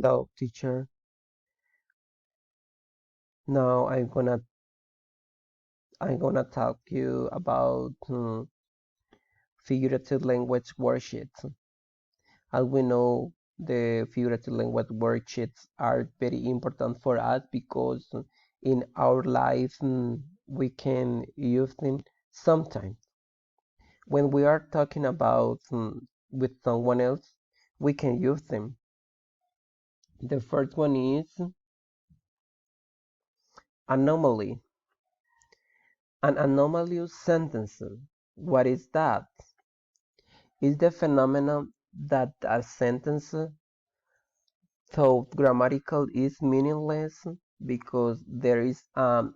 Hello, teacher. Now I'm gonna talk you about figurative language worksheets. As we know, the figurative language worksheets are very important for us because in our life we can use them sometimes. When we are talking about with someone else, we can use them. The first one is anomaly. An anomalous sentence. What is that? Is the phenomenon that a sentence, though grammatical, is meaningless because there is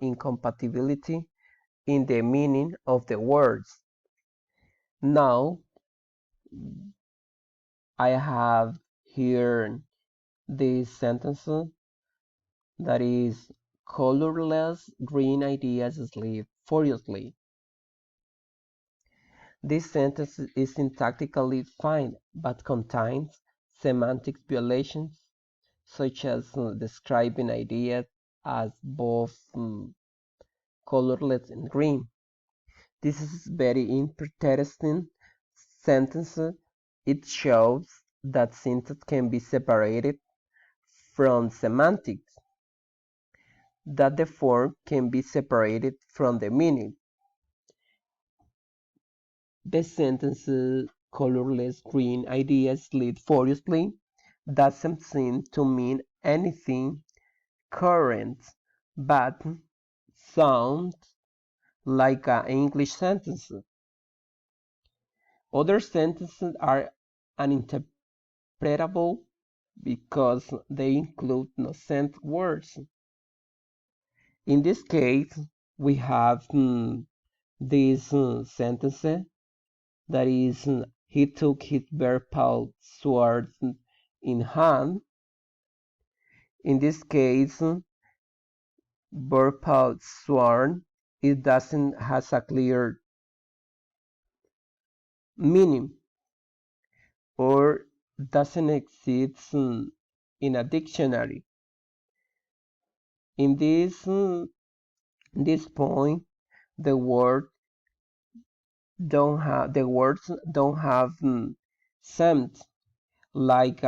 incompatibility in the meaning of the words. Now, I have here this sentence that is colorless green ideas sleep furiously. This sentence is syntactically fine but contains semantic violations such as describing ideas as both colorless and green. This is very interesting sentence. It shows that syntax can be separated from semantics, that the form can be separated from the meaning. The sentence colorless green ideas lead furiously doesn't seem to mean anything current, but sounds like an English sentence. Other sentences are uninterpretable because they include nonsense words. In this case, we have this sentence that is, he took his purple sword in hand. In this case, purple sword, it doesn't has a clear meaning or doesn't exist in a dictionary. In this point, the words don't have sense. Like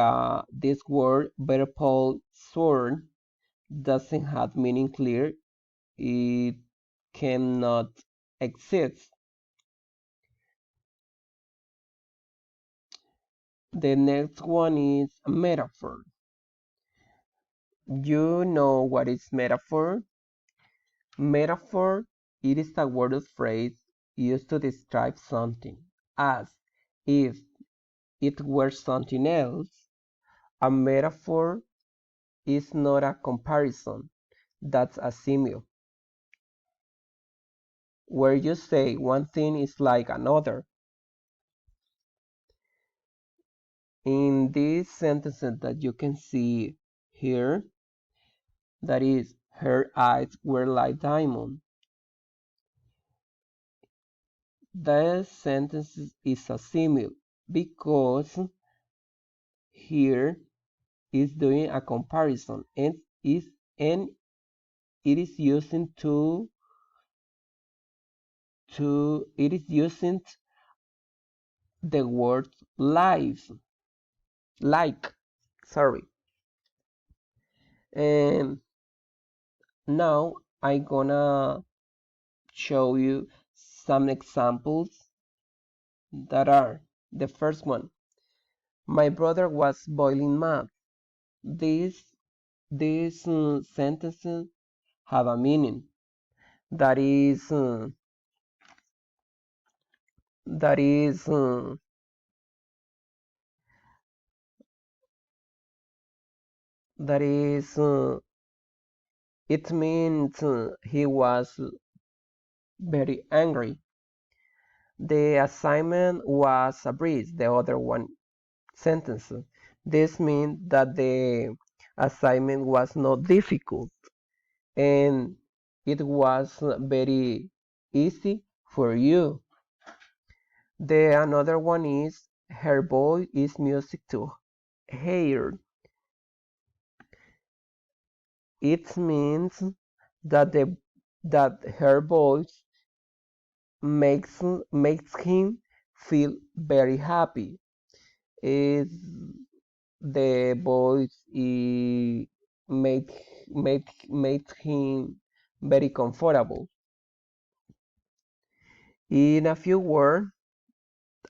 this word purple sword doesn't have meaning clear. It cannot exist. The next one is metaphor. You know what is metaphor? Metaphor, it is a word or phrase used to describe something, as if it were something else. A metaphor is not a comparison, that's a simile, where you say one thing is like another. In these sentences that you can see here, that is, her eyes were like diamond. The sentence is a simile because here is doing a comparison and it is using it is using the word live like sorry. And now I'm gonna show you some examples that are the first one. My brother was boiling mad. These sentences have a meaning that is that is that is it means he was very angry. The assignment was a breeze, the other one sentence. This means that the assignment was not difficult and it was very easy for you. The another one is her voice is music to hear. It means that the that her voice makes makes him feel very happy. Is the voice make make him very comfortable. In a few words,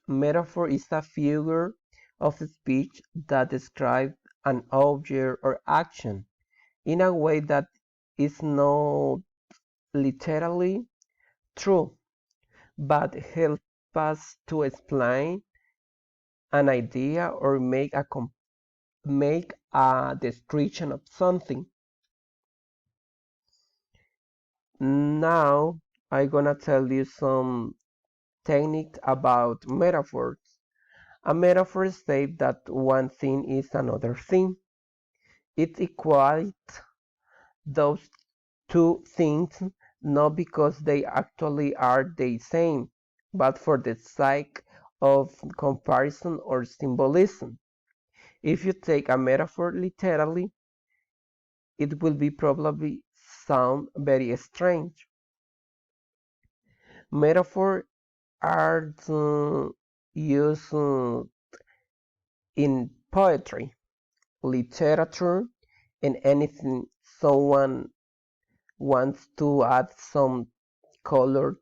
metaphor is a figure of speech that describes an object or action in a way that is not literally true, but helps us to explain an idea or make a description of something. Now I'm gonna tell you some technique about metaphors. A metaphor states that one thing is another thing. It equates those two things not because they actually are the same, but for the sake of comparison or symbolism. If you take a metaphor literally, it will be probably sound very strange. Metaphors are used in poetry, literature, and anything someone wants to add some color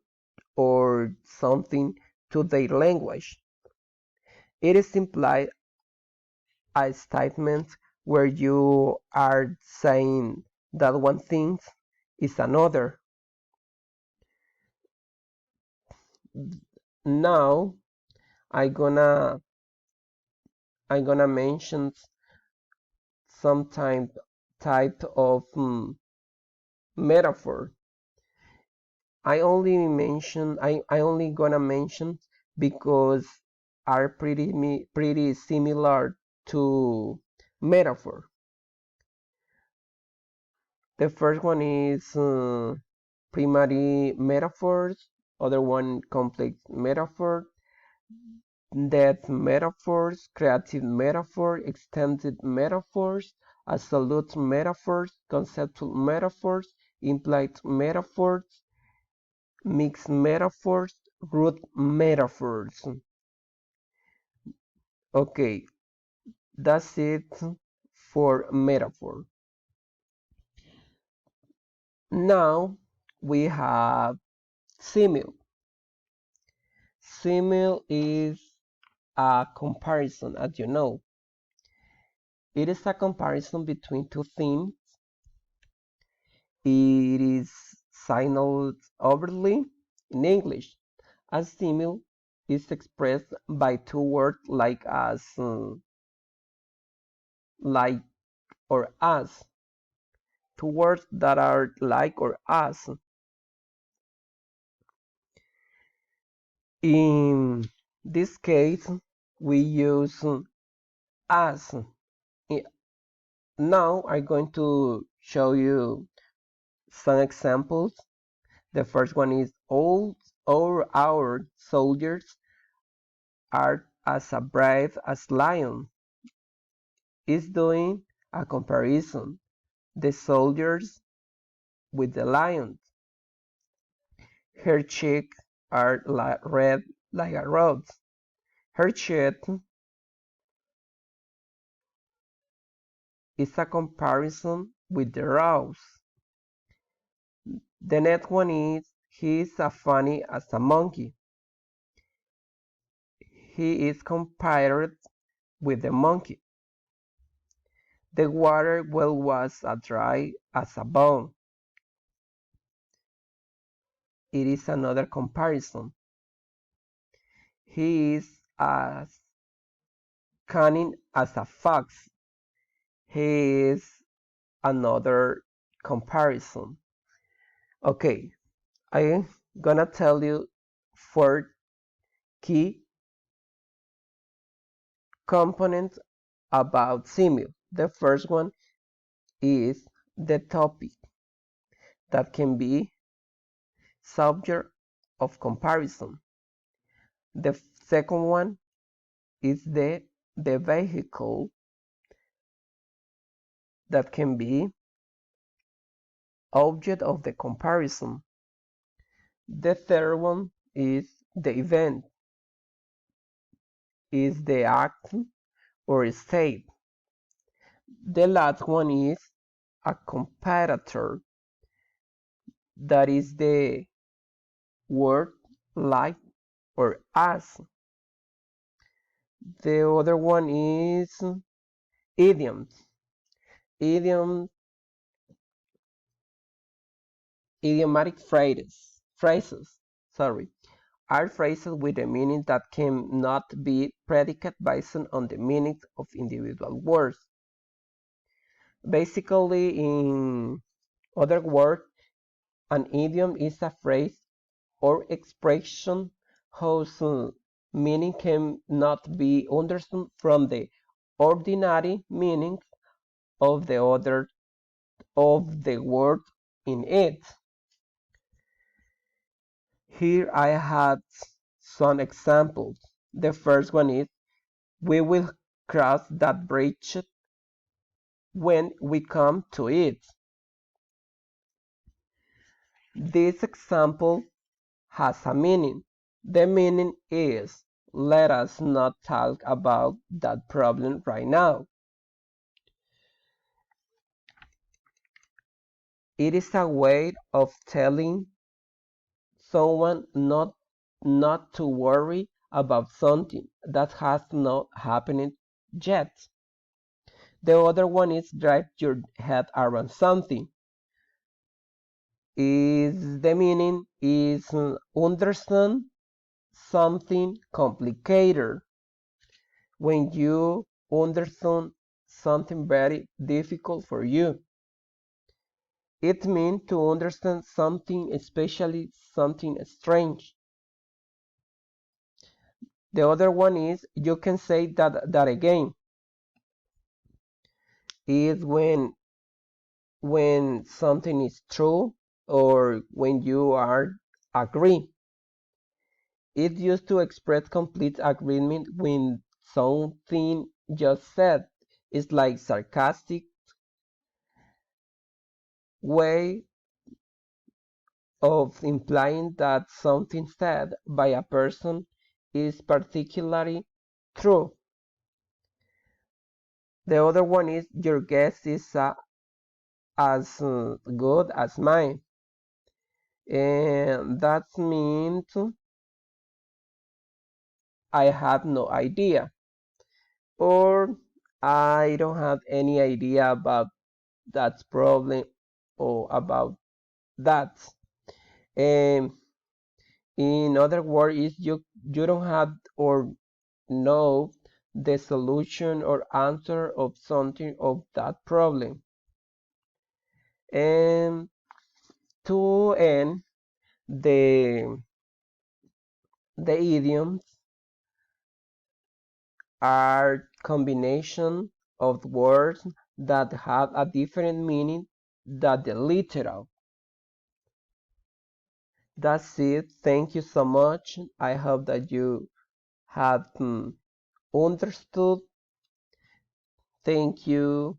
or something to their language. It is implied a statement where you are saying that one thing is another. Now I gonna I gonna mention some type of metaphor. I only gonna mention because are pretty similar to metaphor. The first one is primary metaphors, other one complex metaphor, depth metaphors, creative metaphor, extended metaphors, absolute metaphors, conceptual metaphors, implied metaphors, mixed metaphors, root metaphors. Okay, that's it for metaphor. Now we have simile. Simile is a comparison, as you know. It is a comparison between two things. It is signaled overtly in English. A simile is expressed by two words like or as. Two words that are like or as. In this case, we use as. Now I'm going to show you some examples. The first one is all our soldiers are as brave as lion. Is doing a comparison. The soldiers with the lions. Her cheeks are red like a rose. Her chest is a comparison with the rose. The next one is he is as funny as a monkey. He is compared with the monkey. The water well was as dry as a bone. It is another comparison. He is as cunning as a fox. He is another comparison. Okay, I'm gonna tell you four key components about simile. The first one is the topic that can be subject of comparison. The second one is the vehicle that can be object of the comparison. The third one is the event, is the act or state. The last one is a comparator, that is the word like or as. The other one is idioms. Idiom, idiomatic phrases, sorry, are phrases with a meaning that cannot be predicated based on the meanings of individual words. Basically, in other words, an idiom is a phrase or expression whose meaning cannot be understood from the ordinary meaning of the other of the word in it. Here I have some examples. The first one is we will cross that bridge when we come to it. This example has a meaning. The meaning is let us not talk about that problem right now. It is a way of telling someone not to worry about something that has not happened yet. The other one is drive your head around something. Is the meaning is understand something complicated. When you understand something very difficult for you, it means to understand something, especially something strange. The other one is you can say that again. Is when something is true or when you are agree. It used to express complete agreement with something just said. It's like sarcastic way of implying that something said by a person is particularly true. The other one is your guess is as good as mine. And that means I have no idea. Or I don't have any idea about that problem or about that. And in other words, is you don't have or know the solution or answer of something of that problem. And to end, the the idioms are combination of words that have a different meaning than the literal. That's it. Thank you so much. I hope that you have understood. Thank you.